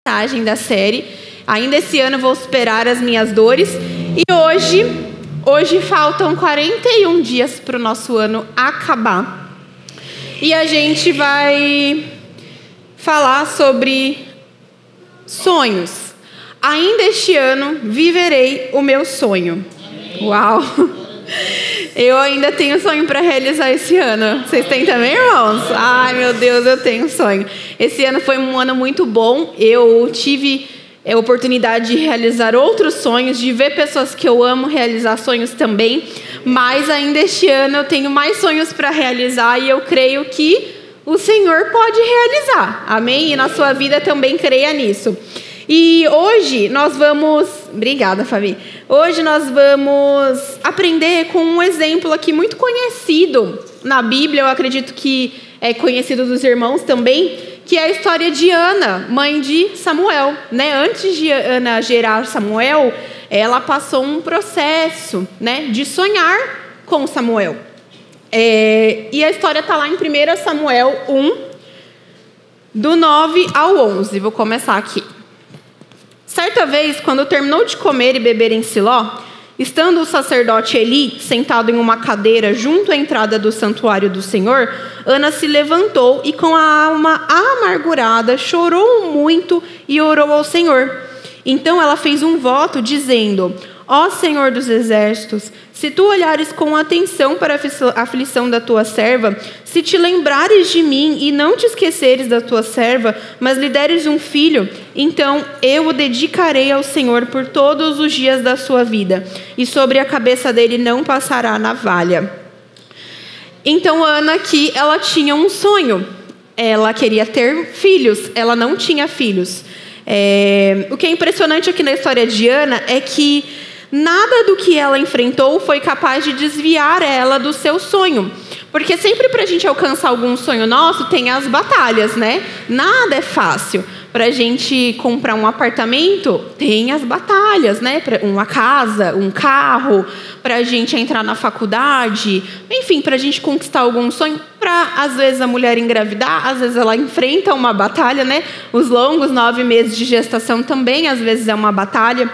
mensagem da série. Ainda esse ano vou superar as minhas dores. E hoje faltam 41 dias para o nosso ano acabar. E a gente vai falar sobre sonhos. Ainda este ano viverei o meu sonho. Uau! Eu ainda tenho sonho para realizar esse ano. Vocês têm também, irmãos? Ai, meu Deus, eu tenho sonho. Esse ano foi um ano muito bom. Eu tive a oportunidade de realizar outros sonhos, de ver pessoas que eu amo realizar sonhos também. Mas ainda este ano eu tenho mais sonhos para realizar e eu creio que o Senhor pode realizar. Amém? E na sua vida também creia nisso. E hoje nós vamos... Obrigada, Fabi. Hoje nós vamos aprender com um exemplo aqui muito conhecido na Bíblia. Eu acredito que é conhecido dos irmãos também, que é a história de Ana, mãe de Samuel, né? Antes de Ana gerar Samuel, ela passou um processo, né, de sonhar com Samuel. E a história está lá em 1 Samuel 1, do 9 ao 11. Vou começar aqui. Certa vez, quando terminou de comer e beber em Siló, estando o sacerdote Eli sentado em uma cadeira junto à entrada do santuário do Senhor, Ana se levantou e com a alma amargurada chorou muito e orou ao Senhor. Então ela fez um voto dizendo: ó Senhor dos exércitos, se tu olhares com atenção para a aflição da tua serva, se te lembrares de mim e não te esqueceres da tua serva, mas lhe deres um filho, então eu o dedicarei ao Senhor por todos os dias da sua vida, e sobre a cabeça dele não passará a navalha. Então Ana aqui, ela tinha um sonho. Ela queria ter filhos, ela não tinha filhos. O que é impressionante aqui na história de Ana é que nada do que ela enfrentou foi capaz de desviar ela do seu sonho. Porque sempre para a gente alcançar algum sonho nosso, tem as batalhas, né? Nada é fácil. Para a gente comprar um apartamento, tem as batalhas, né? Uma casa, um carro, para a gente entrar na faculdade, enfim, para a gente conquistar algum sonho. Para, às vezes, a mulher engravidar, às vezes ela enfrenta uma batalha, né? Os longos 9 meses de gestação também, às vezes, é uma batalha.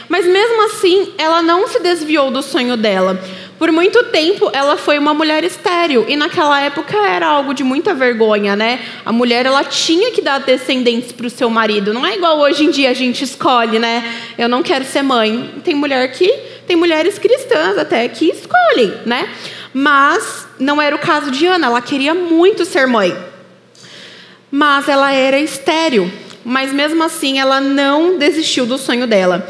Mas mesmo assim, ela não se desviou do sonho dela. Por muito tempo, ela foi uma mulher estéril. E naquela época era algo de muita vergonha, né? A mulher, ela tinha que dar descendentes para o seu marido. Não é igual hoje em dia a gente escolhe, né? Eu não quero ser mãe. Tem mulheres cristãs até que escolhem, né? Mas não era o caso de Ana. Ela queria muito ser mãe. Mas ela era estéril. Mas mesmo assim, ela não desistiu do sonho dela.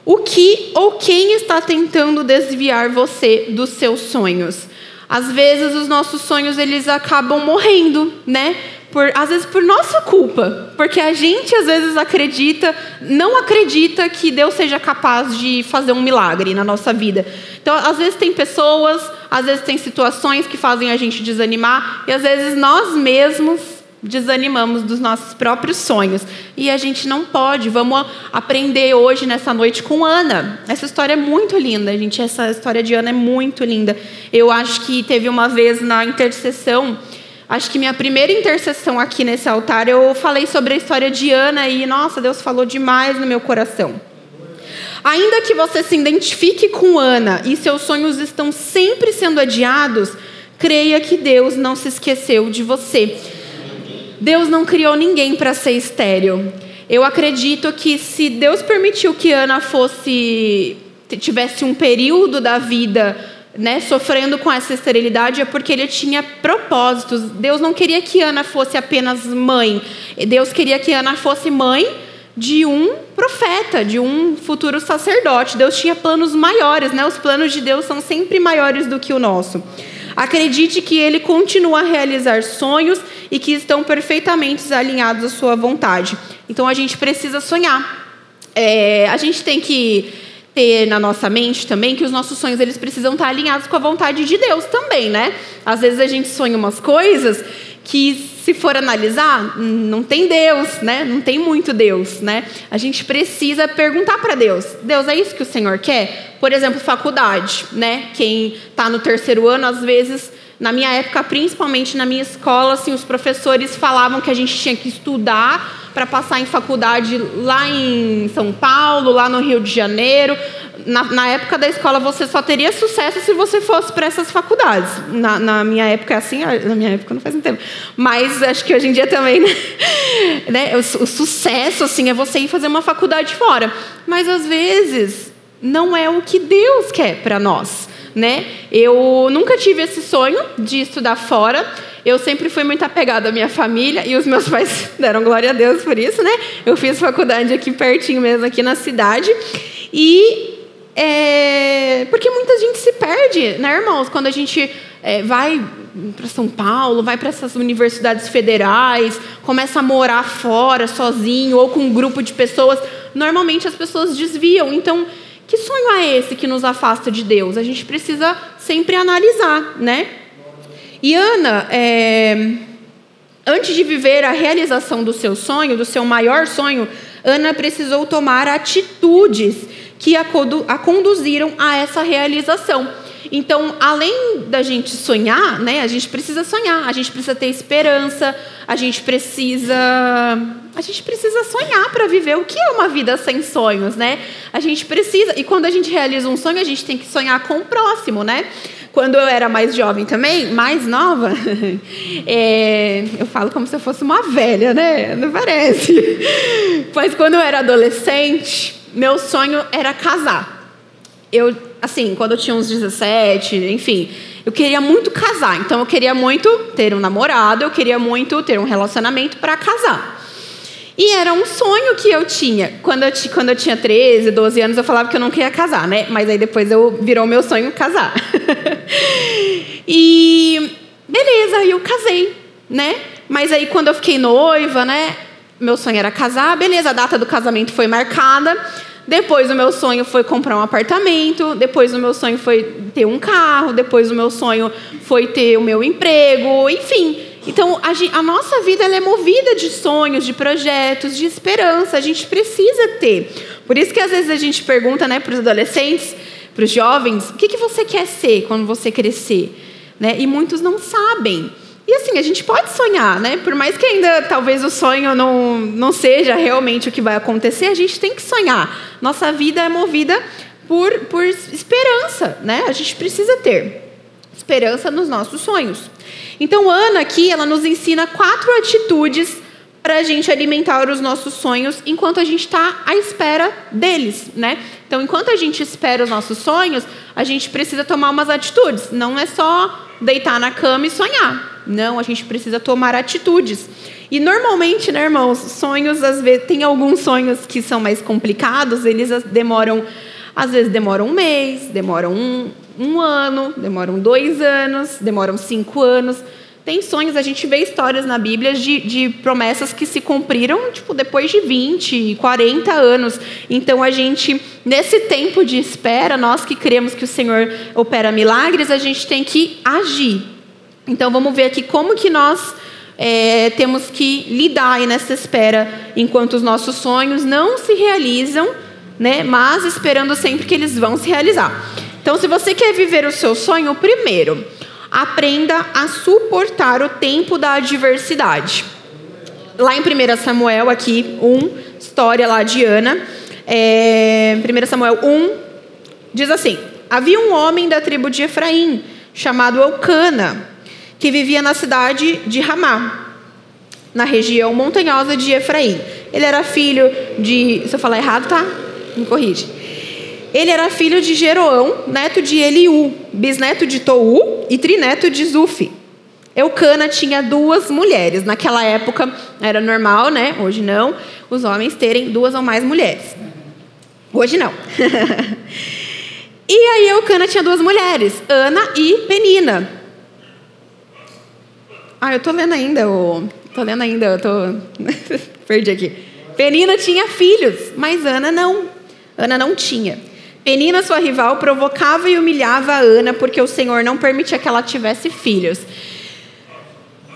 O que ou quem está tentando desviar você dos seus sonhos? Às vezes, os nossos sonhos, eles acabam morrendo, né? Às vezes, por nossa culpa. Porque a gente, às vezes, não acredita que Deus seja capaz de fazer um milagre na nossa vida. Então, às vezes, tem pessoas, às vezes, tem situações que fazem a gente desanimar. E, às vezes, nós mesmos desanimamos dos nossos próprios sonhos. E a gente não pode. Vamos aprender hoje, nessa noite, com Ana. Essa história é muito linda, gente. Essa história de Ana é muito linda. Eu acho que teve uma vez na intercessão, acho que minha primeira intercessão aqui nesse altar, eu falei sobre a história de Ana e, nossa, Deus falou demais no meu coração. Ainda que você se identifique com Ana e seus sonhos estão sempre sendo adiados, creia que Deus não se esqueceu de você. Deus não criou ninguém para ser estéril. Eu acredito que se Deus permitiu que Ana tivesse um período da vida, né, sofrendo com essa esterilidade, é porque Ele tinha propósitos. Deus não queria que Ana fosse apenas mãe. Deus queria que Ana fosse mãe de um profeta, de um futuro sacerdote. Deus tinha planos maiores, né? Os planos de Deus são sempre maiores do que o nosso. Acredite que Ele continua a realizar sonhos e que estão perfeitamente alinhados à sua vontade. Então, a gente precisa sonhar. A gente tem que ter na nossa mente também que os nossos sonhos, eles precisam estar alinhados com a vontade de Deus também, né? Às vezes a gente sonha umas coisas que, se for analisar, não tem Deus, né? Não tem muito Deus, né? A gente precisa perguntar para Deus: Deus, é isso que o Senhor quer? Por exemplo, faculdade, né? Quem está no 3º ano, às vezes, na minha época, principalmente na minha escola, assim, os professores falavam que a gente tinha que estudar para passar em faculdade lá em São Paulo, lá no Rio de Janeiro. Na época da escola, você só teria sucesso se você fosse para essas faculdades. Na minha época é assim, na minha época não faz muito tempo. Mas acho que hoje em dia também, né? O sucesso, assim, é você ir fazer uma faculdade fora. Mas, às vezes, não é o que Deus quer para nós, né? Eu nunca tive esse sonho de estudar fora. Eu sempre fui muito apegada à minha família e os meus pais deram glória a Deus por isso, né? Eu fiz faculdade aqui pertinho mesmo, aqui na cidade. Porque muita gente se perde, né, irmãos? Quando a gente vai para São Paulo, vai para essas universidades federais, começa a morar fora, sozinho ou com um grupo de pessoas, normalmente as pessoas desviam. Então, que sonho é esse que nos afasta de Deus? A gente precisa sempre analisar, né? E Ana, antes de viver a realização do seu sonho, do seu maior sonho, Ana precisou tomar atitudes que a conduziram a essa realização. Então, além da gente sonhar, né, a gente precisa sonhar, a gente precisa ter esperança, a gente precisa sonhar para viver. O que é uma vida sem sonhos, né? A gente precisa, e quando a gente realiza um sonho, a gente tem que sonhar com o próximo, né? Quando eu era mais jovem também, mais nova, eu falo como se eu fosse uma velha, né? Não parece. Mas quando eu era adolescente, meu sonho era casar. Quando eu tinha uns 17, enfim, eu queria muito casar. Então, eu queria muito ter um namorado, eu queria muito ter um relacionamento para casar. E era um sonho que eu tinha. Quando eu tinha 13, 12 anos, eu falava que eu não queria casar, né? Mas aí depois virou meu sonho casar. E beleza, aí eu casei, né? Mas aí quando eu fiquei noiva, né? Meu sonho era casar, beleza, a data do casamento foi marcada. Depois o meu sonho foi comprar um apartamento. Depois o meu sonho foi ter um carro. Depois o meu sonho foi ter o meu emprego, enfim. Então, a nossa vida ela é movida de sonhos, de projetos, de esperança. A gente precisa ter. Por isso que às vezes a gente pergunta, né, para os adolescentes, para os jovens, o que você quer ser quando você crescer? Né? E muitos não sabem. E assim, a gente pode sonhar, né? Por mais que ainda talvez o sonho não seja realmente o que vai acontecer, a gente tem que sonhar. Nossa vida é movida por esperança, né? A gente precisa ter esperança nos nossos sonhos. Então, Ana aqui, ela nos ensina 4 atitudes para a gente alimentar os nossos sonhos enquanto a gente está à espera deles, né? Então, enquanto a gente espera os nossos sonhos, a gente precisa tomar umas atitudes. Não é só deitar na cama e sonhar. Não, a gente precisa tomar atitudes. E normalmente, né, irmãos, sonhos, às vezes, tem alguns sonhos que são mais complicados, eles demoram, às vezes demoram um mês, demoram um ano, demoram 2 anos, demoram 5 anos. Tem sonhos, a gente vê histórias na Bíblia de promessas que se cumpriram, tipo, depois de 20, 40 anos. Então, a gente, nesse tempo de espera, nós que cremos que o Senhor opera milagres, a gente tem que agir. Então, vamos ver aqui como que nós temos que lidar aí nessa espera, enquanto os nossos sonhos não se realizam, né? Mas esperando sempre que eles vão se realizar. Então, se você quer viver o seu sonho, primeiro, aprenda a suportar o tempo da adversidade. Lá em 1 Samuel, aqui, história lá de Ana, 1 Samuel 1, diz assim: havia um homem da tribo de Efraim, chamado Elcana, que vivia na cidade de Ramá, na região montanhosa de Efraim. Ele era filho de... Se eu falar errado, tá? Me corrige. Ele era filho de Jeroão, neto de Eliú, bisneto de Tou e trineto de Zufi. Elcana tinha 2 mulheres. Naquela época era normal, né? Hoje não, os homens terem 2 ou mais mulheres. Hoje não. E aí Elcana tinha 2 mulheres, Ana e Penina. Eu tô lendo ainda, perdi aqui. Penina tinha filhos, mas Ana não. Ana não tinha. Penina, sua rival, provocava e humilhava a Ana porque o Senhor não permitia que ela tivesse filhos.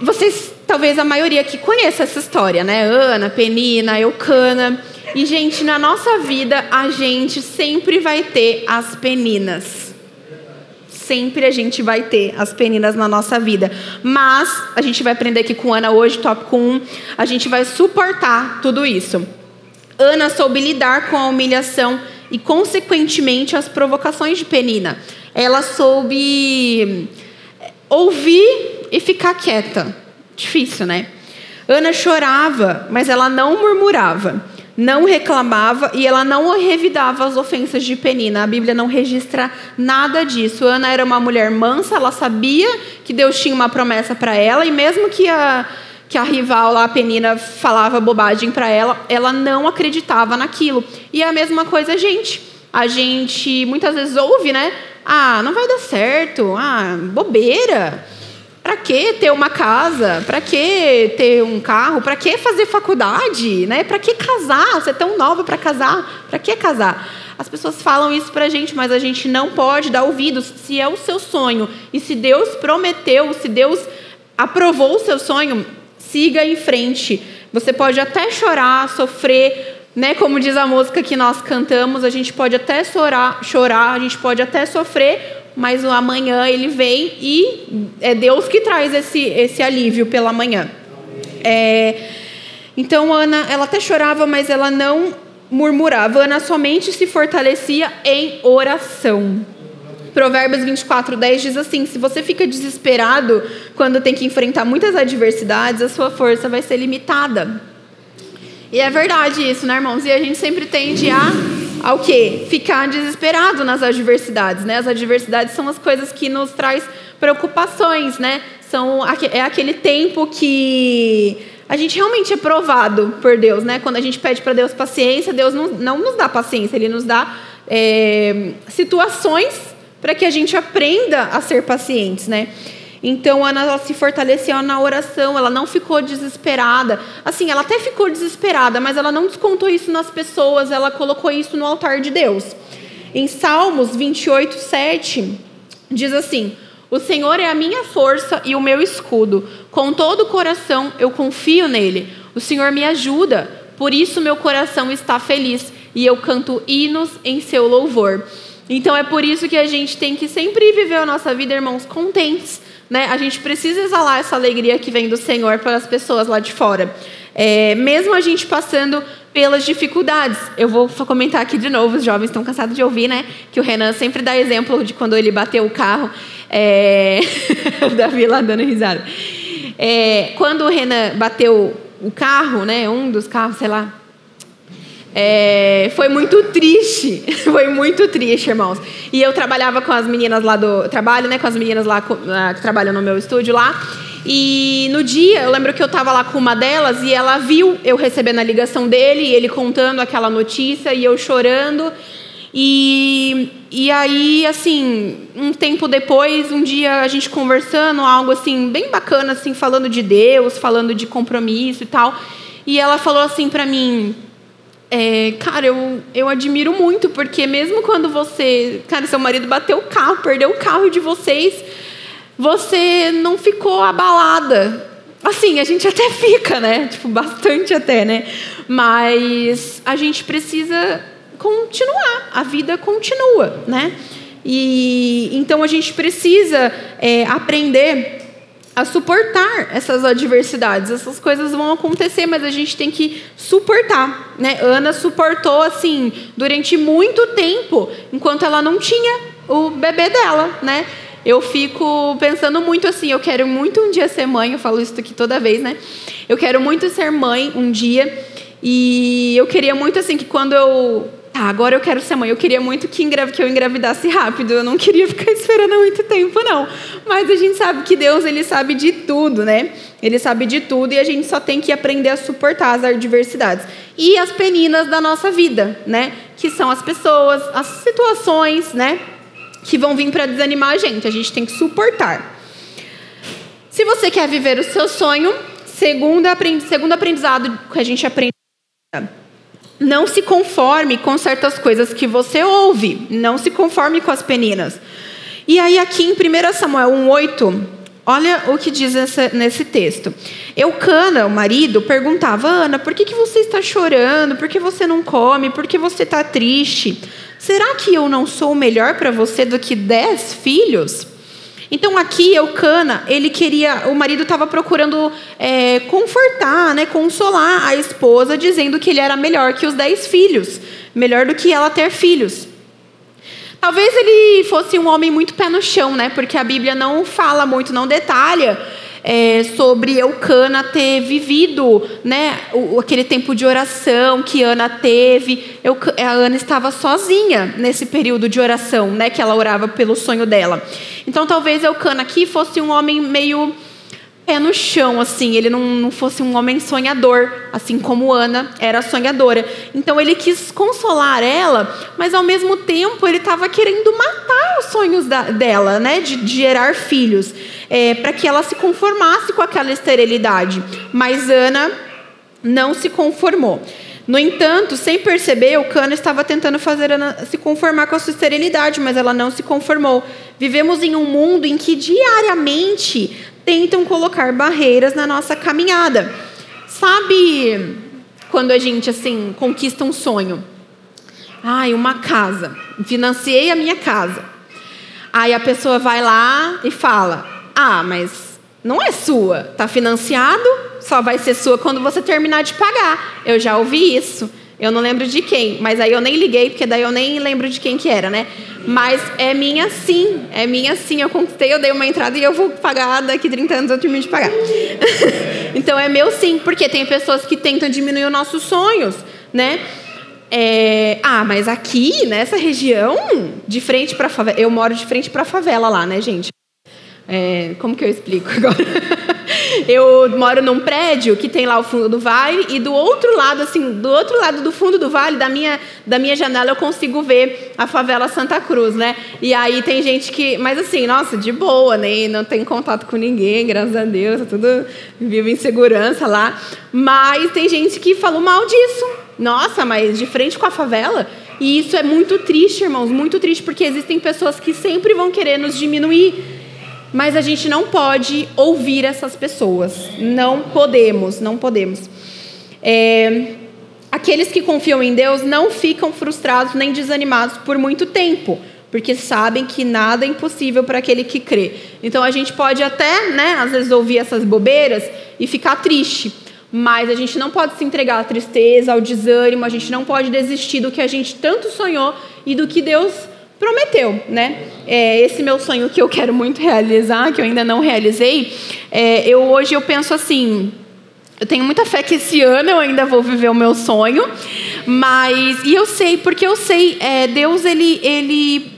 Vocês, talvez a maioria aqui conheça essa história, né? Ana, Penina, Elcana. E, gente, na nossa vida, a gente sempre vai ter as peninas. Sempre a gente vai ter as peninas na nossa vida. Mas a gente vai aprender aqui com Ana hoje, tópico 1. A gente vai suportar tudo isso. Ana soube lidar com a humilhação e, consequentemente, as provocações de Penina. Ela soube ouvir e ficar quieta. Difícil, né? Ana chorava, mas ela não murmurava, não reclamava e ela não revidava as ofensas de Penina. A Bíblia não registra nada disso. Ana era uma mulher mansa, ela sabia que Deus tinha uma promessa para ela, e mesmo que a rival lá, a Penina, falava bobagem para ela, ela não acreditava naquilo. E é a mesma coisa a gente muitas vezes ouve, né? Ah, não vai dar certo, bobeira. Para que ter uma casa? Para que ter um carro? Para que fazer faculdade? Né? Para que casar? Você é tão nova para casar? Para que casar? As pessoas falam isso para a gente, mas a gente não pode dar ouvidos. Se é o seu sonho e se Deus prometeu, se Deus aprovou o seu sonho, siga em frente. Você pode até chorar, sofrer, né? Como diz a música que nós cantamos, a gente pode até chorar, a gente pode até sofrer, mas o amanhã ele vem e é Deus que traz esse alívio pela manhã. Então, Ana, ela até chorava, mas ela não murmurava. Ana somente se fortalecia em oração. Provérbios 24:10 diz assim: se você fica desesperado quando tem que enfrentar muitas adversidades, a sua força vai ser limitada. E é verdade isso, né, irmãos? E a gente sempre tende ao quê? Ficar desesperado nas adversidades, né? As adversidades são as coisas que nos traz preocupações, né? É aquele tempo que a gente realmente é provado por Deus, né? Quando a gente pede para Deus paciência, Deus não nos dá paciência, Ele nos dá situações para que a gente aprenda a ser pacientes, né? Então, Ana, ela se fortaleceu na oração, ela não ficou desesperada. Assim, ela até ficou desesperada, mas ela não descontou isso nas pessoas, ela colocou isso no altar de Deus. Em Salmos 28:7, diz assim: o Senhor é a minha força e o meu escudo. Com todo o coração eu confio nele. O Senhor me ajuda, por isso meu coração está feliz e eu canto hinos em seu louvor. Então, é por isso que a gente tem que sempre viver a nossa vida, irmãos, contentes, né? A gente precisa exalar essa alegria que vem do Senhor para as pessoas lá de fora. Mesmo a gente passando pelas dificuldades. Eu vou comentar aqui de novo, os jovens estão cansados de ouvir, né? Que o Renan sempre dá exemplo de quando ele bateu o carro. O Davi lá dando risada. Quando o Renan bateu o carro, né? Um dos carros, sei lá. Foi muito triste, irmãos. E eu trabalhava com as meninas lá do trabalho, né? Com as meninas lá que trabalham no meu estúdio lá. E no dia, eu lembro que eu estava lá com uma delas e ela viu eu recebendo a ligação dele, e ele contando aquela notícia e eu chorando. E aí, assim, um tempo depois, um dia a gente conversando, algo assim bem bacana, assim, falando de Deus, falando de compromisso e tal. E ela falou assim para mim: cara, eu admiro muito, porque mesmo quando seu marido bateu o carro, perdeu o carro de vocês, você não ficou abalada. Assim, a gente até fica, né? Tipo, bastante até, né? Mas a gente precisa continuar, a vida continua, né? E então a gente precisa aprender a suportar essas adversidades. Essas coisas vão acontecer, mas a gente tem que suportar, né? Ana suportou, assim, durante muito tempo, enquanto ela não tinha o bebê dela, né? Eu fico pensando muito assim, eu quero muito um dia ser mãe, eu falo isso aqui toda vez, né? Eu quero muito ser mãe um dia, e eu queria muito, assim, que quando agora eu quero ser mãe. Eu queria muito que eu engravidasse rápido. Eu não queria ficar esperando muito tempo, não. Mas a gente sabe que Deus, Ele sabe de tudo, né? Ele sabe de tudo e a gente só tem que aprender a suportar as adversidades. E as peninas da nossa vida, né? Que são as pessoas, as situações, né? Que vão vir para desanimar a gente. A gente tem que suportar. Se você quer viver o seu sonho, segundo aprendizado que a gente aprende, não se conforme com certas coisas que você ouve. Não se conforme com as peninas. E aí aqui em 1 Samuel 1:8, Olha o que diz nesse texto. Eucana, o marido, perguntava: Ana, por que você está chorando? Por que você não come? Por que você está triste? Será que eu não sou melhor para você do que 10 filhos? Então aqui Eucana, o marido estava procurando confortar, né, consolar a esposa, dizendo que ele era melhor que os 10 filhos, melhor do que ela ter filhos. Talvez ele fosse um homem muito pé no chão, né? Porque a Bíblia não fala muito, não detalha sobre Eucana ter vivido, né, aquele tempo de oração que Ana teve. A Ana estava sozinha nesse período de oração, né, que ela orava pelo sonho dela. Então talvez Eucana aqui fosse um homem meio pé no chão, assim, ele não fosse um homem sonhador, assim como Ana era sonhadora. Então ele quis consolar ela, mas ao mesmo tempo ele estava querendo matar os sonhos dela, né, de gerar filhos, para que ela se conformasse com aquela esterilidade. Mas Ana não se conformou. No entanto, sem perceber, Eucana estava tentando fazer Ana se conformar com a sua esterilidade, mas ela não se conformou. Vivemos em um mundo em que diariamente tentam colocar barreiras na nossa caminhada. Sabe quando a gente, assim, conquista um sonho? Uma casa. Financiei a minha casa. Aí a pessoa vai lá e fala: mas não é sua. Está financiado, só vai ser sua quando você terminar de pagar. Eu já ouvi isso. Eu não lembro de quem, mas aí eu nem liguei, porque daí eu nem lembro de quem que era, né? Mas é minha sim, eu conquistei, eu dei uma entrada e eu vou pagar daqui 30 anos, eu termino de pagar. Então é meu sim, porque tem pessoas que tentam diminuir os nossos sonhos, né? Mas aqui, nessa região, de frente para a favela, eu moro de frente para a favela lá, né, gente? Como que eu explico agora? Eu moro num prédio que tem lá o fundo do vale e do outro lado, assim, do outro lado do fundo do vale, da minha janela, eu consigo ver a favela Santa Cruz, né? E aí tem gente que... Mas assim, nossa, de boa, né? Não tem contato com ninguém, graças a Deus, tudo vive em segurança lá. Mas tem gente que falou mal disso. Nossa, mas de frente com a favela? E isso é muito triste, irmãos, muito triste, porque existem pessoas que sempre vão querer nos diminuir. Mas a gente não pode ouvir essas pessoas. Não podemos. Aqueles que confiam em Deus não ficam frustrados nem desanimados por muito tempo, porque sabem que nada é impossível para aquele que crê. Então a gente pode até, né, às vezes ouvir essas bobeiras e ficar triste, mas a gente não pode se entregar à tristeza, ao desânimo, a gente não pode desistir do que a gente tanto sonhou e do que Deus prometeu, né? Esse meu sonho que eu quero muito realizar, que eu ainda não realizei, hoje eu penso assim, eu tenho muita fé que esse ano eu ainda vou viver o meu sonho, mas, e eu sei, porque eu sei, Deus, ele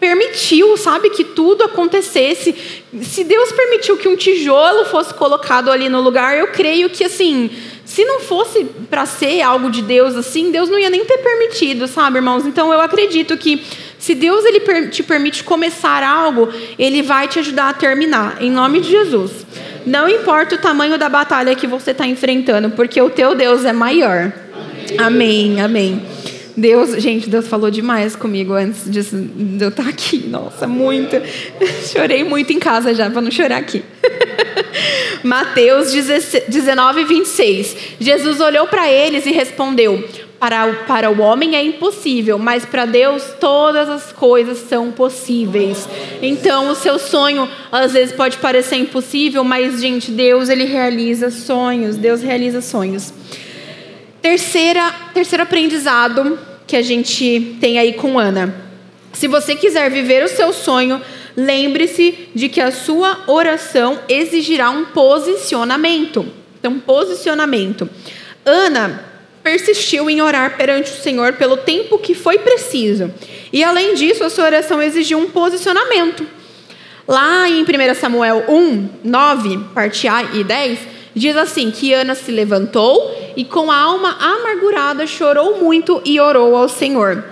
permitiu, sabe, que tudo acontecesse. Se Deus permitiu que um tijolo fosse colocado ali no lugar, eu creio que, assim, se não fosse para ser algo de Deus, assim, Deus não ia nem ter permitido, sabe, irmãos? Então eu acredito que se Deus ele te permite começar algo, Ele vai te ajudar a terminar, em nome de Jesus. Não importa o tamanho da batalha que você está enfrentando, porque o teu Deus é maior. Amém, amém. Deus falou demais comigo antes de eu estar aqui. Nossa, muito. Chorei muito em casa já, para não chorar aqui. Mateus 19, 26. Jesus olhou para eles e respondeu: Para o homem é impossível, mas para Deus todas as coisas são possíveis. Então o seu sonho às vezes pode parecer impossível, mas, gente, Deus ele realiza sonhos. Deus realiza sonhos. Terceiro aprendizado que a gente tem aí com Ana. Se você quiser viver o seu sonho, lembre-se de que a sua oração exigirá um posicionamento. Então, posicionamento. Ana persistiu em orar perante o Senhor pelo tempo que foi preciso. E, além disso, a sua oração exigiu um posicionamento. Lá em 1 Samuel 1, 9, parte A e 10, diz assim, que Ana se levantou e com a alma amargurada chorou muito e orou ao Senhor.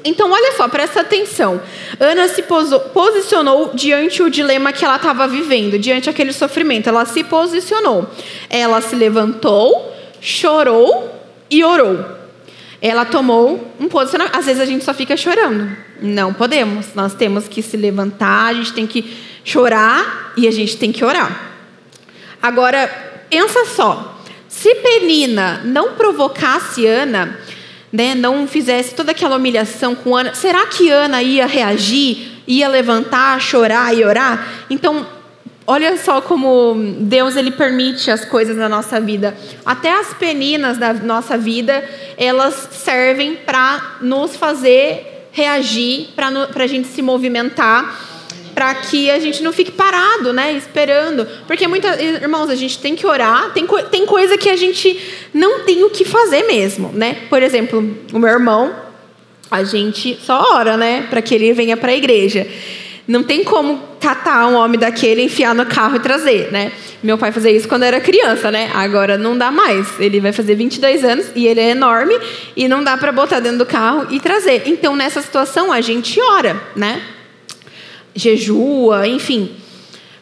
Então, olha só, presta atenção. Ana se posicionou diante o dilema que ela estava vivendo, diante aquele sofrimento. Ela se posicionou. Ela se levantou, chorou e orou. Ela tomou um posicionamento. Às vezes a gente só fica chorando, Não podemos. Nós temos que se levantar, a gente tem que chorar e a gente tem que orar. Agora, pensa só. Se Penina não provocasse Ana, né, não fizesse toda aquela humilhação com Ana, será que Ana ia reagir, ia levantar, chorar e orar? Então, olha só como Deus ele permite as coisas na nossa vida. Até as peninas da nossa vida, elas servem para nos fazer reagir, para a gente se movimentar, para que a gente não fique parado, né, esperando. Porque, irmãos, a gente tem que orar, tem coisa que a gente não tem o que fazer mesmo, né? Por exemplo, o meu irmão, a gente só ora, né, para que ele venha para a igreja. Não tem como catar um homem daquele, enfiar no carro e trazer, né? Meu pai fazia isso quando era criança, né? Agora não dá mais. Ele vai fazer 22 anos e ele é enorme e não dá para botar dentro do carro e trazer. Então, nessa situação, a gente ora, né? Jejua, enfim.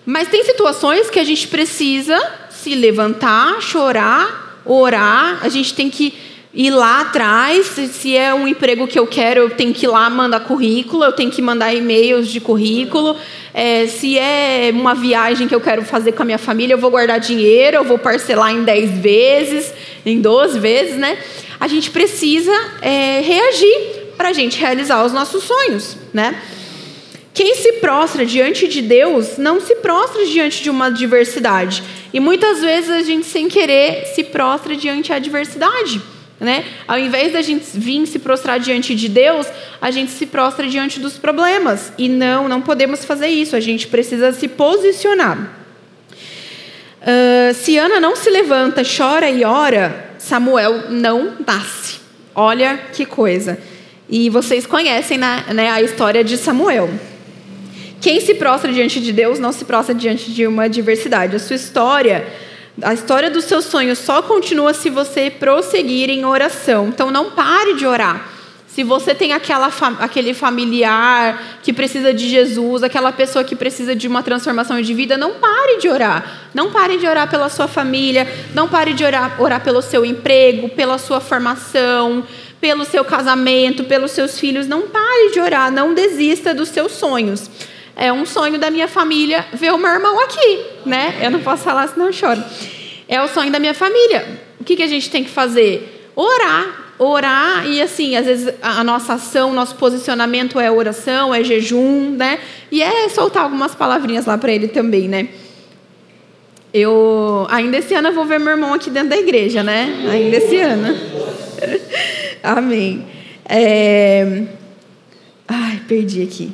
Mas tem situações que a gente precisa se levantar, chorar, orar. A gente tem que ir lá atrás. Se é um emprego que eu quero, eu tenho que ir lá mandar currículo, eu tenho que mandar e-mails de currículo. Se é uma viagem que eu quero fazer com a minha família, eu vou guardar dinheiro, eu vou parcelar em 10 vezes, em 12 vezes, né? A gente precisa reagir para a gente realizar os nossos sonhos, né? Quem se prostra diante de Deus não se prostra diante de uma adversidade. E muitas vezes a gente, sem querer, se prostra diante da adversidade, né? Ao invés da gente vir se prostrar diante de Deus, a gente se prostra diante dos problemas. E não podemos fazer isso. A gente precisa se posicionar. Se Ana não se levanta, chora e ora, Samuel não nasce. Olha que coisa. E vocês conhecem, né, a história de Samuel. Quem se prostra diante de Deus não se prostra diante de uma adversidade. A história dos seus sonhos só continua se você prosseguir em oração. Então, não pare de orar. Se você tem aquele familiar que precisa de Jesus, aquela pessoa que precisa de uma transformação de vida, não pare de orar. Não pare de orar pela sua família, não pare de orar pelo seu emprego, pela sua formação, pelo seu casamento, pelos seus filhos. Não pare de orar, não desista dos seus sonhos. É um sonho da minha família ver o meu irmão aqui, né? Eu não posso falar, senão eu choro. É o sonho da minha família. O que a gente tem que fazer? Orar, e assim, às vezes a nossa ação, nosso posicionamento é oração, é jejum, né? E é soltar algumas palavrinhas lá para ele também, né? Ainda esse ano eu vou ver meu irmão aqui dentro da igreja, né? Ainda esse ano. Amém. Perdi aqui.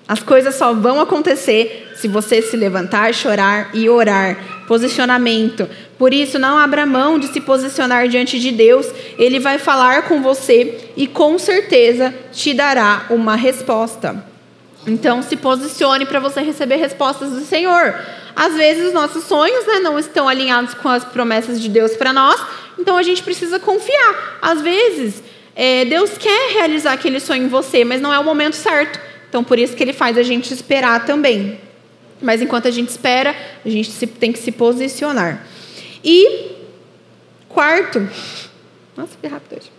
As coisas só vão acontecer se você se levantar, chorar e orar. Posicionamento. Por isso, não abra mão de se posicionar diante de Deus. Ele vai falar com você e com certeza te dará uma resposta. Então, se posicione para você receber respostas do Senhor. Às vezes, os nossos sonhos, né, não estão alinhados com as promessas de Deus para nós. Então, a gente precisa confiar. Às vezes, Deus quer realizar aquele sonho em você, mas não é o momento certo. Então, por isso que ele faz a gente esperar também. Mas enquanto a gente espera, a gente tem que se posicionar. E quarto... Nossa, que rápido hoje.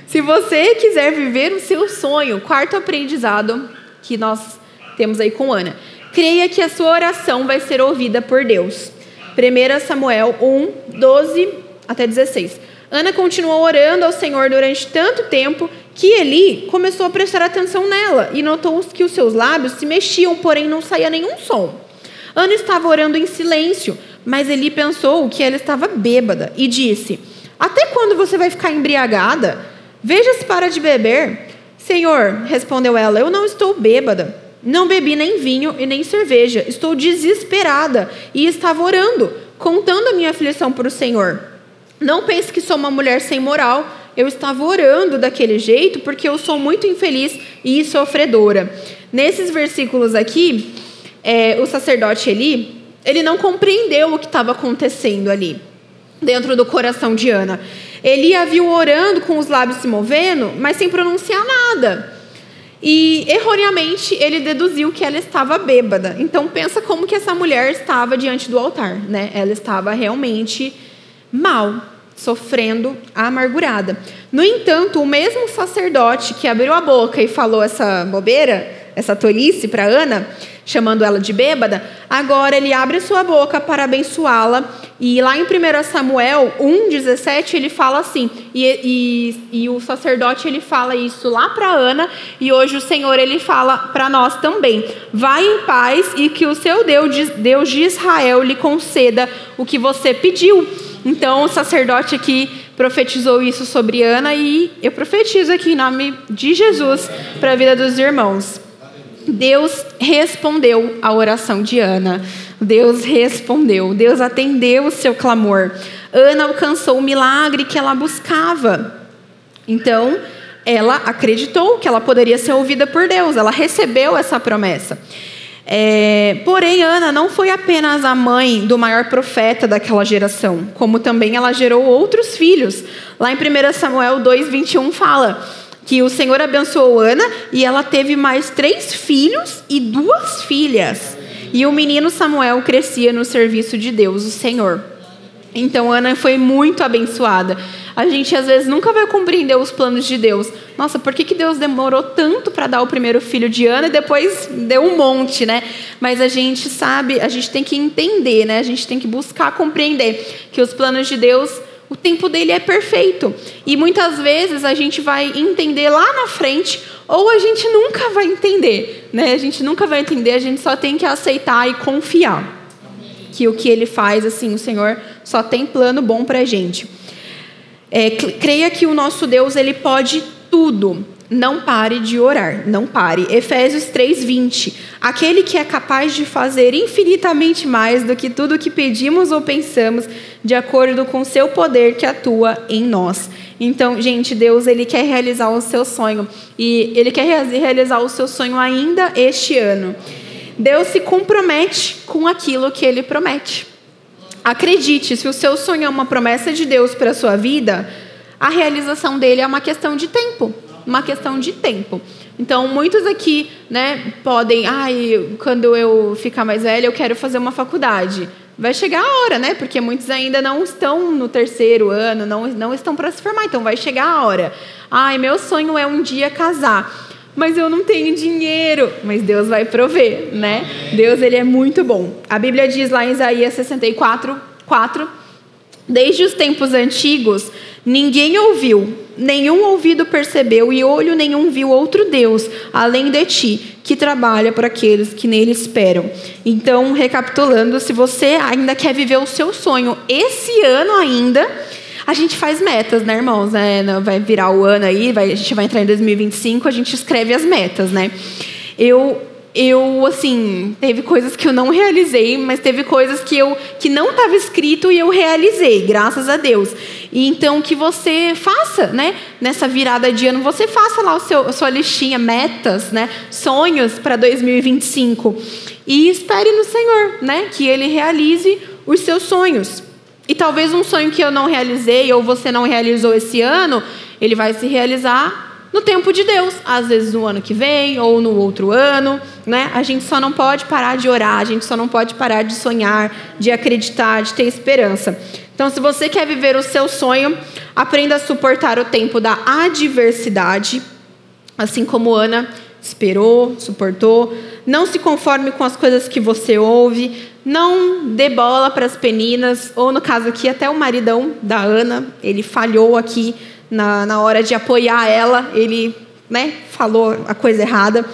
Se você quiser viver o seu sonho, quarto aprendizado que nós temos aí com Ana. Creia que a sua oração vai ser ouvida por Deus. 1 Samuel 1, 12 até 16. Ana continuou orando ao Senhor durante tanto tempo que Eli começou a prestar atenção nela e notou que os seus lábios se mexiam, porém não saía nenhum som. Ana estava orando em silêncio, mas Eli pensou que ela estava bêbada e disse: até quando você vai ficar embriagada? Veja se para de beber. Senhor, respondeu ela, eu não estou bêbada. Não bebi nem vinho e nem cerveja. Estou desesperada e estava orando, contando a minha aflição para o Senhor. Não pense que sou uma mulher sem moral. Eu estava orando daquele jeito porque eu sou muito infeliz e sofredora. Nesses versículos aqui, o sacerdote Eli, ele não compreendeu o que estava acontecendo ali, dentro do coração de Ana. Eli a viu orando com os lábios se movendo, mas sem pronunciar nada. E, erroneamente, ele deduziu que ela estava bêbada. Então, pensa como que essa mulher estava diante do altar, né? Ela estava realmente mal. sofrendo amargurada. No entanto, o mesmo sacerdote que abriu a boca e falou essa bobeira, essa tolice para Ana, chamando ela de bêbada, agora ele abre sua boca para abençoá-la. E lá em 1 Samuel 1,17 ele fala assim, e o sacerdote ele fala isso lá para Ana, e hoje o Senhor ele fala para nós também: vai em paz e que o seu Deus de Israel lhe conceda o que você pediu. Então o sacerdote aqui profetizou isso sobre Ana, e eu profetizo aqui em nome de Jesus para a vida dos irmãos. Deus respondeu a oração de Ana. Deus respondeu. Deus atendeu o seu clamor. Ana alcançou o milagre que ela buscava. Então, ela acreditou que ela poderia ser ouvida por Deus. Ela recebeu essa promessa. Porém, Ana não foi apenas a mãe do maior profeta daquela geração, como também ela gerou outros filhos. Lá em 1 Samuel 2,21 fala que o Senhor abençoou Ana e ela teve mais 3 filhos e 2 filhas. E o menino Samuel crescia no serviço de Deus, o Senhor. Então, Ana foi muito abençoada. A gente, às vezes, nunca vai compreender os planos de Deus. Nossa, por que Deus demorou tanto para dar o primeiro filho de Ana e depois deu um monte, né? Mas a gente sabe, a gente tem que entender, né? A gente tem que buscar compreender que os planos de Deus, o tempo dele é perfeito. E muitas vezes a gente vai entender lá na frente, ou a gente nunca vai entender, né? A gente nunca vai entender, a gente só tem que aceitar e confiar que o que ele faz, assim, o Senhor só tem plano bom para a gente. Creia que o nosso Deus, ele pode tudo. Não pare de orar, não pare. Efésios 3:20. Aquele que é capaz de fazer infinitamente mais do que tudo que pedimos ou pensamos, de acordo com o seu poder que atua em nós. Então, gente, Deus, ele quer realizar o seu sonho. E ele quer realizar o seu sonho ainda este ano. Deus se compromete com aquilo que ele promete. Acredite, se o seu sonho é uma promessa de Deus para a sua vida, a realização dele é uma questão de tempo. Uma questão de tempo. Então, muitos aqui, né, podem... quando eu ficar mais velha, eu quero fazer uma faculdade. Vai chegar a hora, né? Porque muitos ainda não estão no 3º ano, não estão para se formar. Então, vai chegar a hora. Meu sonho é um dia casar. Mas eu não tenho dinheiro. Mas Deus vai prover, né? Deus, ele é muito bom. A Bíblia diz lá em Isaías 64:4: desde os tempos antigos, ninguém ouviu, nenhum ouvido percebeu e olho nenhum viu outro Deus, além de ti, que trabalha para aqueles que nele esperam. Então, recapitulando, se você ainda quer viver o seu sonho esse ano ainda, a gente faz metas, né, irmãos? Vai virar o ano aí, a gente vai entrar em 2025, a gente escreve as metas, né? Eu, assim, teve coisas que eu não realizei, mas teve coisas que não estava escrito e eu realizei, graças a Deus. E então, que você faça, né? Nessa virada de ano, você faça lá a sua listinha, metas, né? Sonhos para 2025. E espere no Senhor, né? Que Ele realize os seus sonhos. E talvez um sonho que eu não realizei ou você não realizou esse ano, ele vai se realizar no tempo de Deus. Às vezes no ano que vem ou no outro ano, né? A gente só não pode parar de orar, a gente só não pode parar de sonhar, de acreditar, de ter esperança. Então, se você quer viver o seu sonho, aprenda a suportar o tempo da adversidade, assim como Ana esperou, suportou. Não se conforme com as coisas que você ouve. Não dê bola para as peninas, ou no caso aqui, até o maridão da Ana, ele falhou aqui na hora de apoiar ela, ele, né, falou a coisa errada.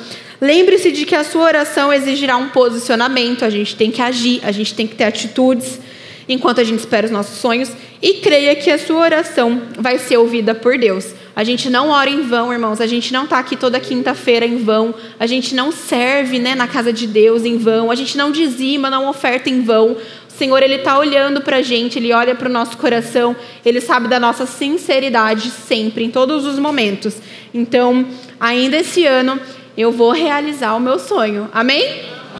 Lembre-se de que a sua oração exigirá um posicionamento, a gente tem que agir, a gente tem que ter atitudes enquanto a gente espera os nossos sonhos, e creia que a sua oração vai ser ouvida por Deus. A gente não ora em vão, irmãos, a gente não está aqui toda quinta-feira em vão, a gente não serve, né, na casa de Deus em vão, a gente não dizima, não oferta em vão. O Senhor, Ele está olhando para a gente, Ele olha para o nosso coração, Ele sabe da nossa sinceridade sempre, em todos os momentos. Então, ainda esse ano, eu vou realizar o meu sonho. Amém?